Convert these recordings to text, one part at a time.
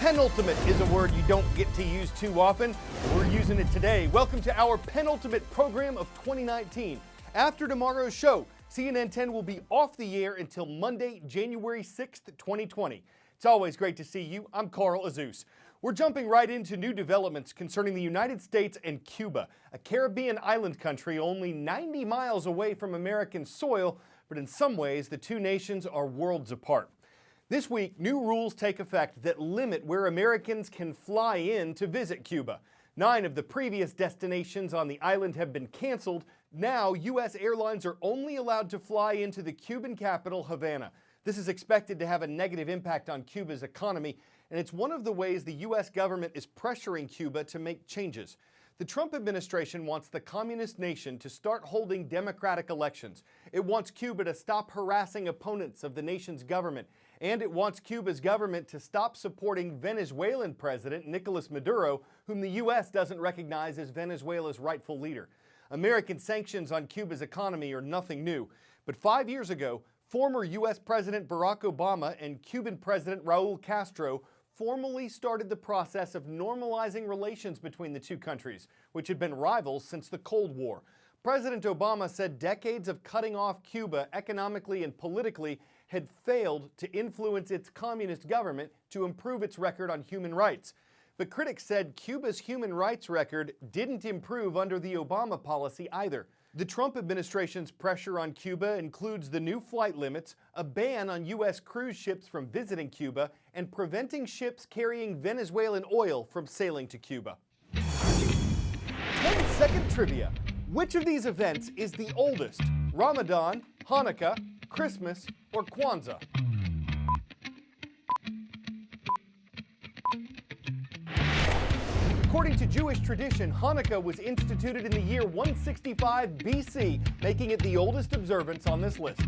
Penultimate is a word you don't get to use too often. We're using it today. Welcome to our penultimate program of 2019. After tomorrow's show, CNN 10 will be off the air until Monday, January 6th, 2020. It's always great to see you. I'm Carl Azus. We're jumping right into new developments concerning the United States and Cuba, a Caribbean island country only 90 miles away from American soil, but in some ways the two nations are worlds apart. This week, new rules take effect that limit where Americans can fly in to visit Cuba. 9 of the previous destinations on the island have been canceled. Now, U.S. airlines are only allowed to fly into the Cuban capital, Havana. This is expected to have a negative impact on Cuba's economy, and it's one of the ways the U.S. government is pressuring Cuba to make changes. The Trump administration wants the communist nation to start holding democratic elections. It wants Cuba to stop harassing opponents of the nation's government. And it wants Cuba's government to stop supporting Venezuelan President Nicolas Maduro, whom the U.S. doesn't recognize as Venezuela's rightful leader. American sanctions on Cuba's economy are nothing new. But 5 years ago, former U.S. President Barack Obama and Cuban President Raul Castro formally started the process of normalizing relations between the two countries, which had been rivals since the Cold War. President Obama said decades of cutting off Cuba economically and politically had failed to influence its communist government to improve its record on human rights. But critics said Cuba's human rights record didn't improve under the Obama policy either. The Trump administration's pressure on Cuba includes the new flight limits, a ban on U.S. cruise ships from visiting Cuba, and preventing ships carrying Venezuelan oil from sailing to Cuba. 10-second trivia. Which of these events is the oldest? Ramadan, Hanukkah, Christmas, or Kwanzaa? According to Jewish tradition, Hanukkah was instituted in the year 165 BC, making it the oldest observance on this list.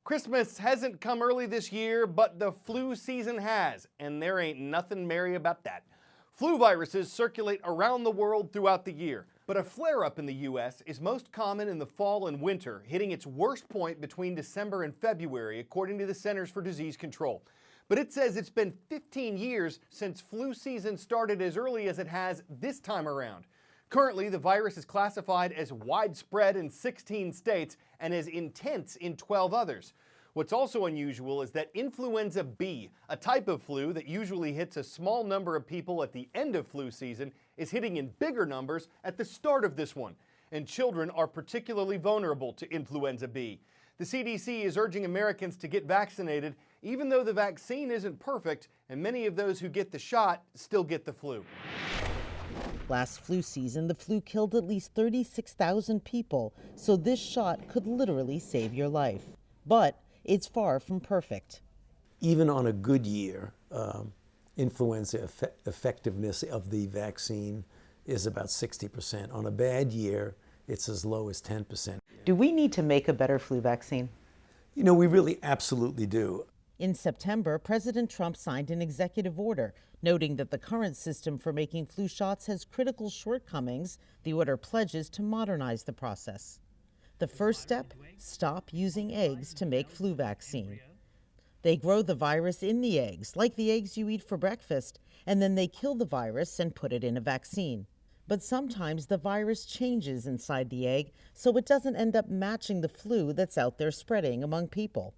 Christmas hasn't come early this year, but the flu season has, and there ain't nothing merry about that. Flu viruses circulate around the world throughout the year, but a flare-up in the U.S. is most common in the fall and winter, hitting its worst point between December and February, according to the Centers for Disease Control. But it says it's been 15 years since flu season started as early as it has this time around. Currently, the virus is classified as widespread in 16 states and as intense in 12 others. What's also unusual is that influenza B, a type of flu that usually hits a small number of people at the end of flu season, is hitting in bigger numbers at the start of this one. And children are particularly vulnerable to influenza B. The CDC is urging Americans to get vaccinated, even though the vaccine isn't perfect, and many of those who get the shot still get the flu. Last flu season, the flu killed at least 36,000 people, so this shot could literally save your life. But it's far from perfect. Even on a good year, influenza effectiveness of the vaccine is about 60%. On a bad year, it's as low as 10%. Do we need to make a better flu vaccine? You know, we really absolutely do. In September, President Trump signed an executive order noting that the current system for making flu shots has critical shortcomings. The order pledges to modernize the process. The first step, stop using eggs to make flu vaccine. They grow the virus in the eggs, like the eggs you eat for breakfast, and then they kill the virus and put it in a vaccine. But sometimes the virus changes inside the egg, so it doesn't end up matching the flu that's out there spreading among people.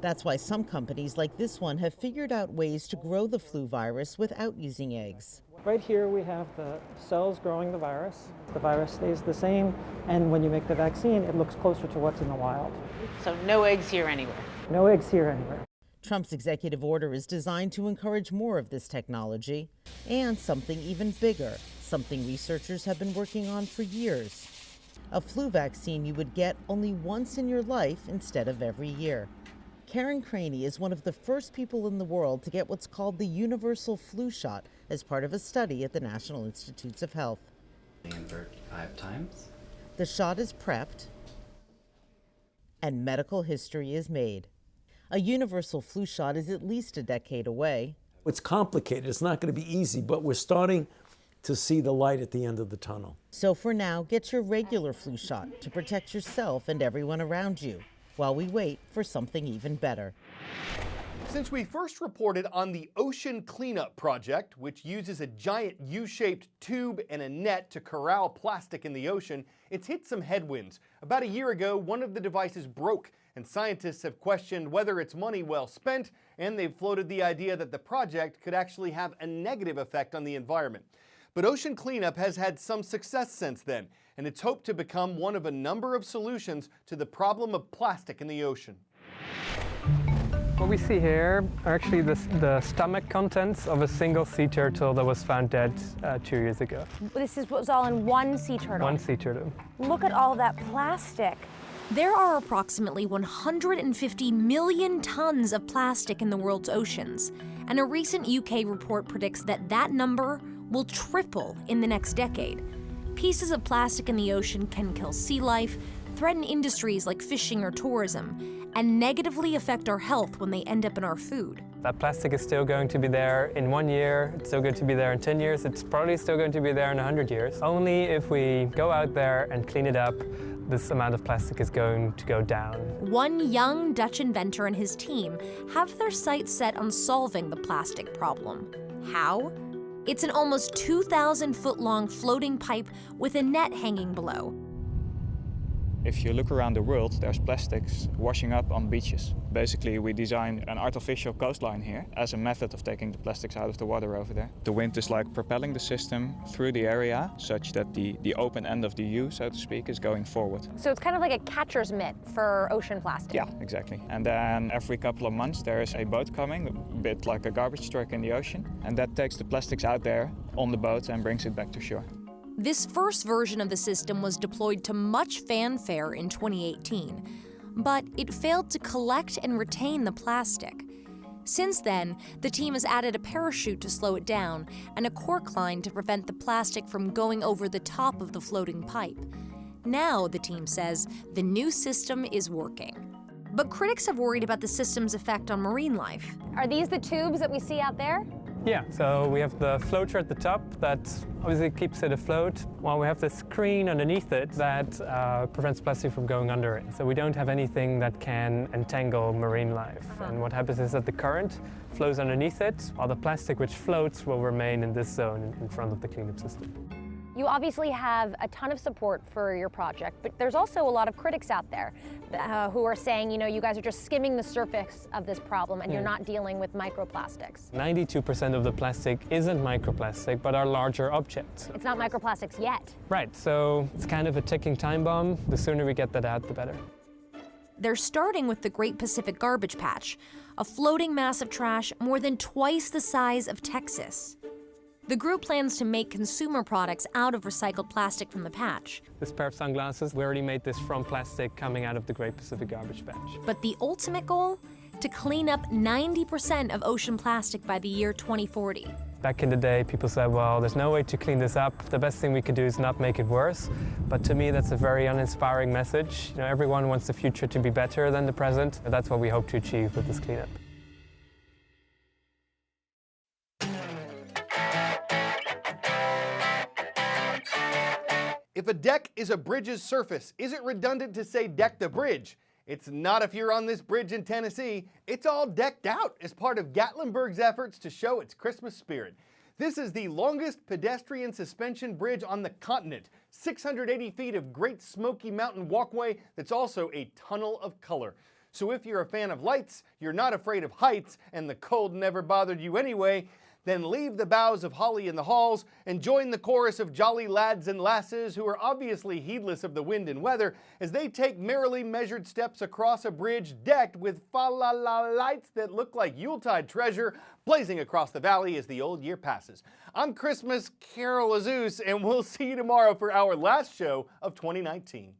That's why some companies like this one have figured out ways to grow the flu virus without using eggs. Right here we have the cells growing the virus. The virus stays the same, and when you make the vaccine, it looks closer to what's in the wild. So no eggs here anywhere? No eggs here anywhere. Trump's executive order is designed to encourage more of this technology and something even bigger, something researchers have been working on for years. A flu vaccine you would get only once in your life instead of every year. Karen Craney is one of the first people in the world to get what's called the universal flu shot as part of a study at the National Institutes of Health. Invert 5 times. The shot is prepped and medical history is made. A universal flu shot is at least a decade away. It's complicated. It's not going to be easy, but we're starting to see the light at the end of the tunnel. So for now, get your regular flu shot to protect yourself and everyone around you, while we wait for something even better. Since we first reported on the Ocean Cleanup Project, which uses a giant U-shaped tube and a net to corral plastic in the ocean, it's hit some headwinds. About a year ago, one of the devices broke, and scientists have questioned whether it's money well spent, and they've floated the idea that the project could actually have a negative effect on the environment. But Ocean Cleanup has had some success since then, and it's hoped to become one of a number of solutions to the problem of plastic in the ocean. What we see here are actually the stomach contents of a single sea turtle that was found dead 2 years ago. This is what was all in one sea turtle. One sea turtle. Look at all that plastic. There are approximately 150 million tons of plastic in the world's oceans, and a recent UK report predicts that that number will triple in the next decade. Pieces of plastic in the ocean can kill sea life, threaten industries like fishing or tourism, and negatively affect our health when they end up in our food. That plastic is still going to be there in 1 year, it's still going to be there in 10 years, it's probably still going to be there in 100 years. Only if we go out there and clean it up, this amount of plastic is going to go down. One young Dutch inventor and his team have their sights set on solving the plastic problem. How? It's an almost 2,000-foot-long floating pipe with a net hanging below. If you look around the world, there's plastics washing up on beaches. Basically, we designed an artificial coastline here as a method of taking the plastics out of the water over there. The wind is like propelling the system through the area such that the open end of the U, so to speak, is going forward. So it's kind of like a catcher's mitt for ocean plastic. Yeah, exactly. And then every couple of months there is a boat coming, a bit like a garbage truck in the ocean, and that takes the plastics out there on the boat and brings it back to shore. This first version of the system was deployed to much fanfare in 2018, but it failed to collect and retain the plastic. Since then, the team has added a parachute to slow it down and a cork line to prevent the plastic from going over the top of the floating pipe. Now, the team says, the new system is working. But critics have worried about the system's effect on marine life. Are these the tubes that we see out there? Yeah, so we have the floater at the top that obviously keeps it afloat, while we have the screen underneath it that prevents plastic from going under it. So we don't have anything that can entangle marine life. And what happens is that the current flows underneath it, while the plastic which floats will remain in this zone in front of the cleanup system. You obviously have a ton of support for your project, but there's also a lot of critics out there who are saying, you know, you guys are just skimming the surface of this problem and you're not dealing with microplastics. 92% of the plastic isn't microplastic, but are larger objects. It's not microplastics yet. Right, so it's kind of a ticking time bomb. The sooner we get that out, the better. They're starting with the Great Pacific Garbage Patch, a floating mass of trash more than twice the size of Texas. The group plans to make consumer products out of recycled plastic from the patch. This pair of sunglasses, we already made this from plastic coming out of the Great Pacific Garbage Patch. But the ultimate goal? To clean up 90% of ocean plastic by the year 2040. Back in the day, people said, well, there's no way to clean this up. The best thing we could do is not make it worse. But to me, that's a very uninspiring message. You know, everyone wants the future to be better than the present. That's what we hope to achieve with this cleanup. If a deck is a bridge's surface, is it redundant to say deck the bridge? It's not if you're on this bridge in Tennessee. It's all decked out as part of Gatlinburg's efforts to show its Christmas spirit. This is the longest pedestrian suspension bridge on the continent, 680 feet of Great Smoky Mountain walkway that's also a tunnel of color. So if you're a fan of lights, you're not afraid of heights, and the cold never bothered you anyway, then leave the boughs of holly in the halls and join the chorus of jolly lads and lasses who are obviously heedless of the wind and weather as they take merrily measured steps across a bridge decked with fa-la-la lights that look like Yuletide treasure blazing across the valley as the old year passes. I'm Christmas Carol Azus, and we'll see you tomorrow for our last show of 2019.